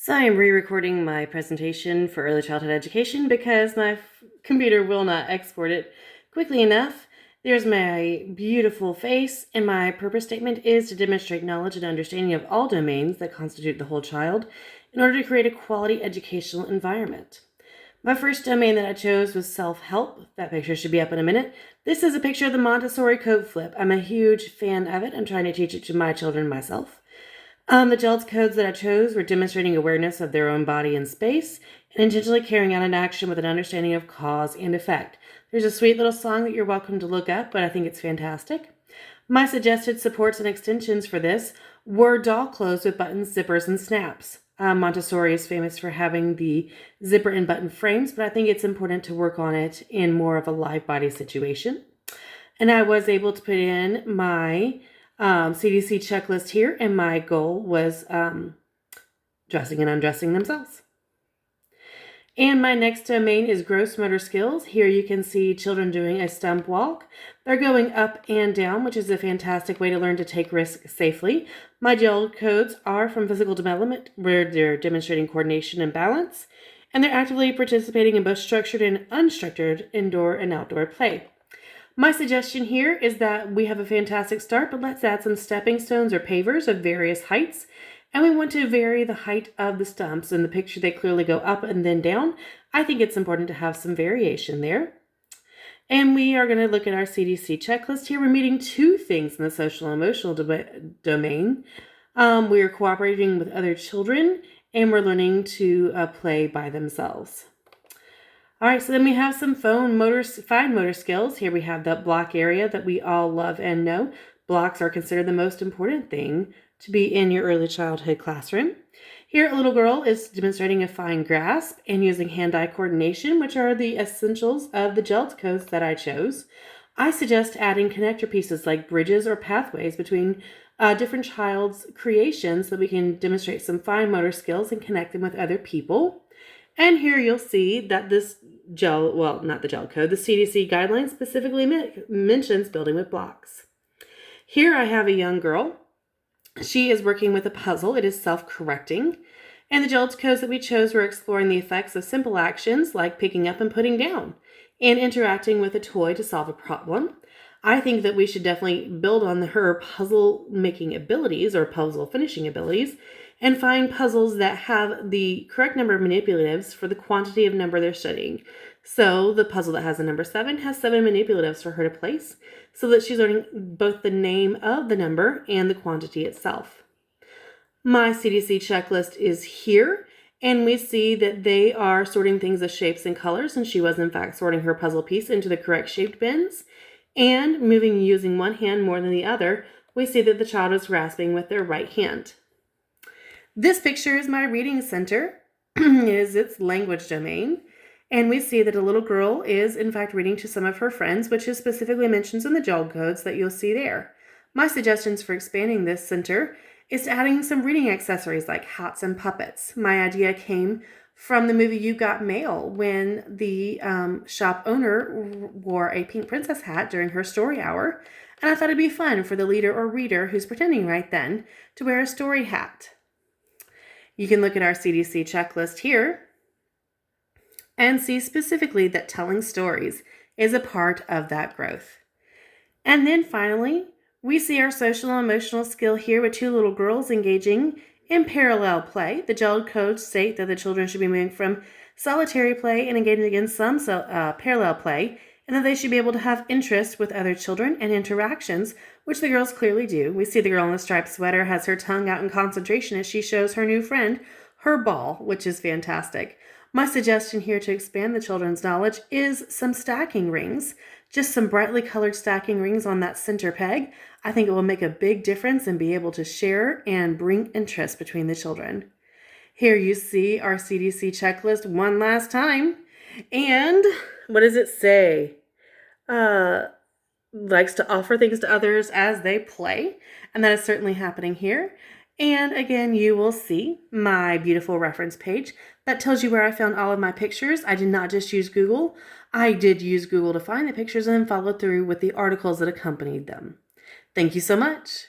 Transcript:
So I'm re-recording my presentation for early childhood education because my computer will not export it quickly enough. There's my beautiful face, and my purpose statement is to demonstrate knowledge and understanding of all domains that constitute the whole child in order to create a quality educational environment. My first domain that I chose was self-help. That picture should be up in a minute. This is a picture of the Montessori coat flip. I'm a huge fan of it. I'm trying to teach it to my children myself. The gels codes that I chose were demonstrating awareness of their own body and space and intentionally carrying out an action with an understanding of cause and effect. There's a sweet little song that you're welcome to look up, but I think it's fantastic. My suggested supports and extensions for this were doll clothes with buttons, zippers, and snaps. Montessori is famous for having the zipper and button frames, but I think it's important to work on it in more of a live body situation. And I was able to put in my CDC checklist here, and my goal was dressing and undressing themselves. And my next domain is gross motor skills. Here you can see children doing a stump walk. They're going up and down, which is a fantastic way to learn to take risks safely. My gel codes are from physical development, where they're demonstrating coordination and balance, and they're actively participating in both structured and unstructured indoor and outdoor play. My suggestion here is that we have a fantastic start, but let's add some stepping stones or pavers of various heights. And we want to vary the height of the stumps. In the picture, they clearly go up and then down. I think it's important to have some variation there. And we are going to look at our CDC checklist here. We're meeting two things in the social and emotional domain. We are cooperating with other children, and we're learning to play by themselves. All right, so then we have some fine motor skills. Here we have the block area that we all love and know. Blocks are considered the most important thing to be in your early childhood classroom. Here, a little girl is demonstrating a fine grasp and using hand-eye coordination, which are the essentials of the GELD codes that I chose. I suggest adding connector pieces like bridges or pathways between different child's creations so that we can demonstrate some fine motor skills and connect them with other people. And here you'll see that this not the gel code, the CDC guidelines specifically mentions building with blocks. Here I have a young girl. She is working with a puzzle. It is self-correcting. And the gel codes that we chose were exploring the effects of simple actions like picking up and putting down and interacting with a toy to solve a problem. I think that we should definitely build on her puzzle making abilities or puzzle finishing abilities and find puzzles that have the correct number of manipulatives for the quantity of number they're studying. So the puzzle that has the number 7 has 7 manipulatives for her to place so that she's learning both the name of the number and the quantity itself. My CDC checklist is here, and we see that they are sorting things as shapes and colors, and she was in fact sorting her puzzle piece into the correct shaped bins. And moving using one hand more than the other, we see that the child is grasping with their right hand. This picture is my reading center. It is its language domain. And we see that a little girl is in fact reading to some of her friends, which is specifically mentioned in the GELD codes that you'll see there. My suggestions for expanding this center is adding some reading accessories like hats and puppets. My idea came from the movie You Got Mail when the shop owner wore a pink princess hat during her story hour. And I thought it'd be fun for the leader or reader who's pretending right then to wear a story hat. You can look at our CDC checklist here and see specifically that telling stories is a part of that growth. And then finally, we see our social and emotional skill here with two little girls engaging in parallel play. The GELD codes state that the children should be moving from solitary play and engaging in some parallel play, and that they should be able to have interest with other children and interactions, which the girls clearly do. We see the girl in the striped sweater has her tongue out in concentration as she shows her new friend her ball, which is fantastic. My suggestion here to expand the children's knowledge is some stacking rings, just some brightly colored stacking rings on that center peg. I think it will make a big difference and be able to share and bring interest between the children. Here you see our CDC checklist one last time. And what does it say? Likes to offer things to others as they play. And that is certainly happening here. And again, you will see my beautiful reference page that tells you where I found all of my pictures. I did not just use Google. I did use Google to find the pictures and then follow through with the articles that accompanied them. Thank you so much.